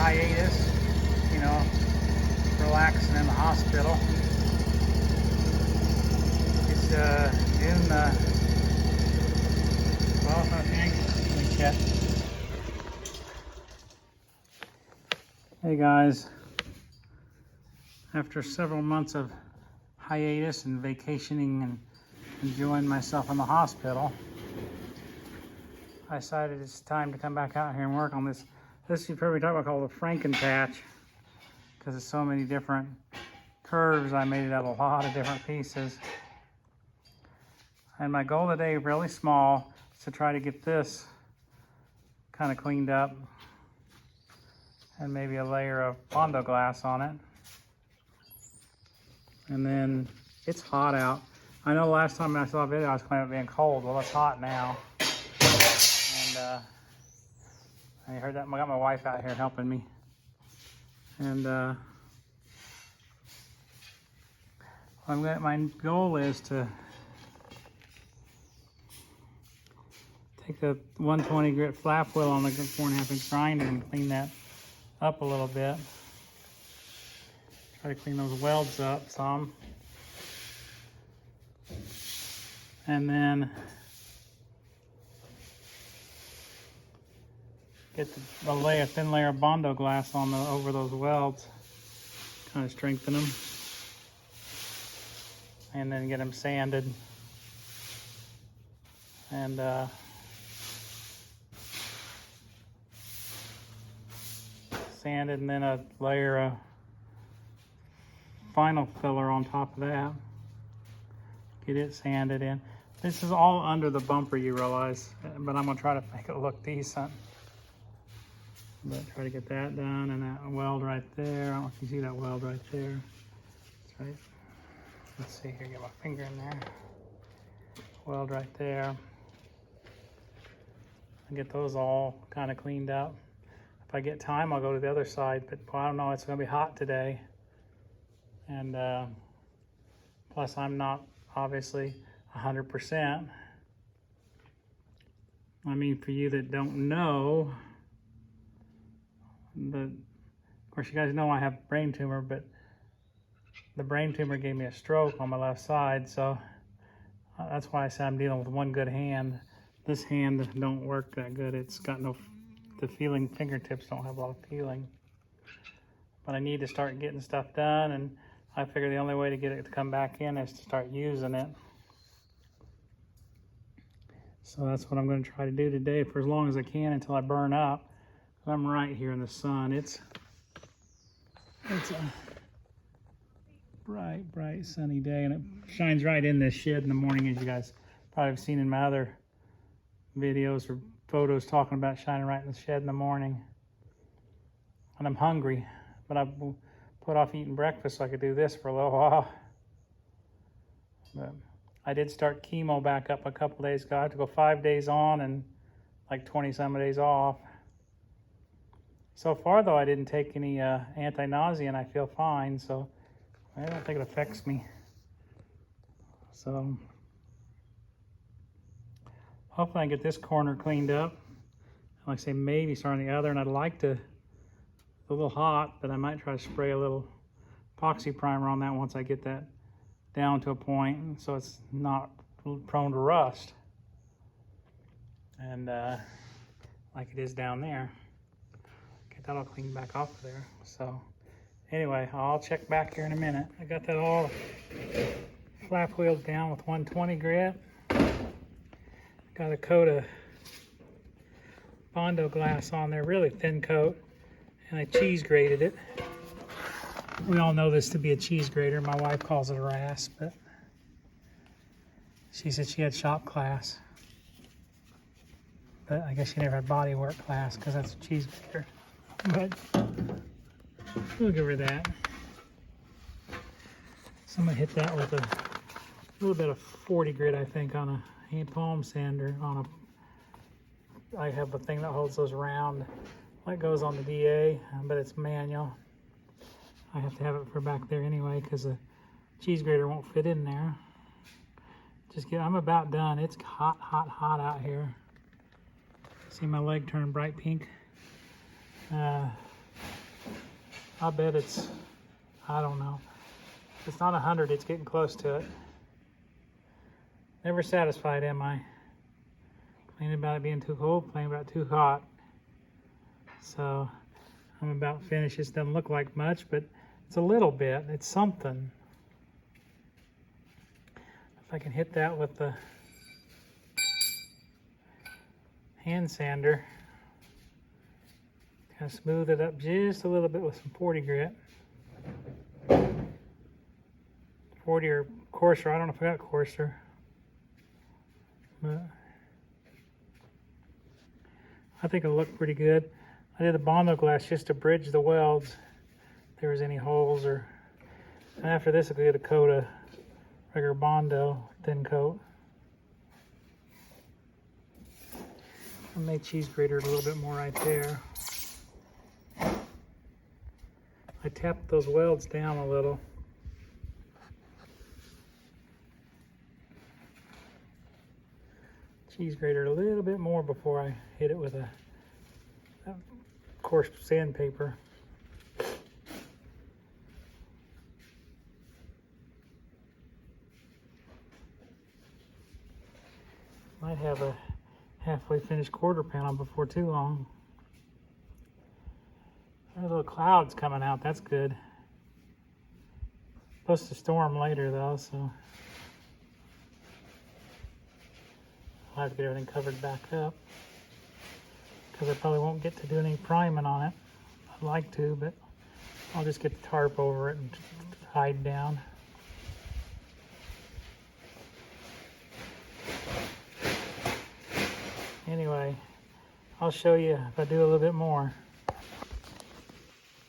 hiatus, you know, relaxing in the hospital. It's June 12th, I think. Let me check. Hey guys, after several months of hiatus and vacationing and enjoying myself in the hospital, I decided it's time to come back out here and work on this. This you've heard me talk about called the Frankenpatch, because there's so many different curves. I made it out of a lot of different pieces. And my goal today, really small, is to try to get this kind of cleaned up and maybe a layer of Bondo Glass on it. And then it's hot out. I know last time I saw a video I was claiming it being cold. Well, it's hot now. And you heard that? I got my wife out here helping me. And my goal is to take the 120 grit flap wheel on the 4.5 inch grinder and clean that up a little bit. Try to clean those welds up some. And then get a thin layer of Bondo Glass on over those welds, kind of strengthen them, and then get them sanded. And sanded, and then a layer of final filler on top of that. Get it sanded in. This is all under the bumper, you realize, but I'm gonna try to make it look decent. But try to get that done, and that weld right there. I don't know if you see that weld right there. That's right. Let's see here, get my finger in there. Weld right there. And get those all kind of cleaned up. If I get time, I'll go to the other side, but I don't know, it's gonna be hot today. And plus I'm not obviously 100%. I mean, for you that don't know, of course you guys know I have brain tumor, but the brain tumor gave me a stroke on my left side, so that's why I said I'm dealing with one good hand. This hand don't work that good. It's got the feeling, fingertips don't have a lot of feeling. But I need to start getting stuff done, and I figure the only way to get it to come back in is to start using it. So that's what I'm going to try to do today for as long as I can until I burn up. I'm right here in the sun. It's a bright sunny day, and it shines right in this shed in the morning, as you guys probably have seen in my other videos or photos talking about shining right in the shed in the morning. And I'm hungry, but I put off eating breakfast so I could do this for a little while. But I did start chemo back up a couple days ago. I have to go 5 days on and like 20-some days off. So far, though, I didn't take any anti-nausea, and I feel fine, so I don't think it affects me. So hopefully I can get this corner cleaned up. Like I say, maybe start on the other, and I'd like to, it's a little hot, but I might try to spray a little epoxy primer on that once I get that down to a point so it's not prone to rust. And like it is down there. Get that all cleaned back off of there. So anyway, I'll check back here in a minute. I got that all flap wheeled down with 120 grit. Got a coat of Bondo Glass on there, really thin coat, and I cheese grated it. We all know this to be a cheese grater. My wife calls it a rasp, but she said she had shop class. But I guess she never had body work class because that's a cheese grater. But we'll give her that. So I'm gonna hit that with a little bit of 40 grit, I think, on a hand palm sander. I have a thing that holds those around, like goes on the DA, but it's manual. I have to have it for back there anyway because the cheese grater won't fit in there. I'm about done. It's hot, hot, hot out here. See my leg turn bright pink. I bet it's, I don't know. If it's not 100, it's getting close to it. Never satisfied, am I? Complaining about it being too cold, complaining about it too hot. So I'm about finished. This doesn't look like much, but it's a little bit. It's something. If I can hit that with the hand sander, kind of smooth it up just a little bit with some 40 grit. 40 or coarser. I don't know if I got coarser. But I think it'll look pretty good. I did a Bondo Glass just to bridge the welds if there was any holes. And after this, I'll get a coat of regular Bondo, thin coat. I may cheese grater it a little bit more right there. I tapped those welds down a little. Cheese grater a little bit more before I hit it with a coarse sandpaper. Might have a halfway finished quarter panel before too long. There's little clouds coming out, that's good. Supposed to storm later though, so I'll have to get everything covered back up because I probably won't get to do any priming on it. I'd like to, but I'll just get the tarp over it and hide down. Anyway, I'll show you if I do a little bit more.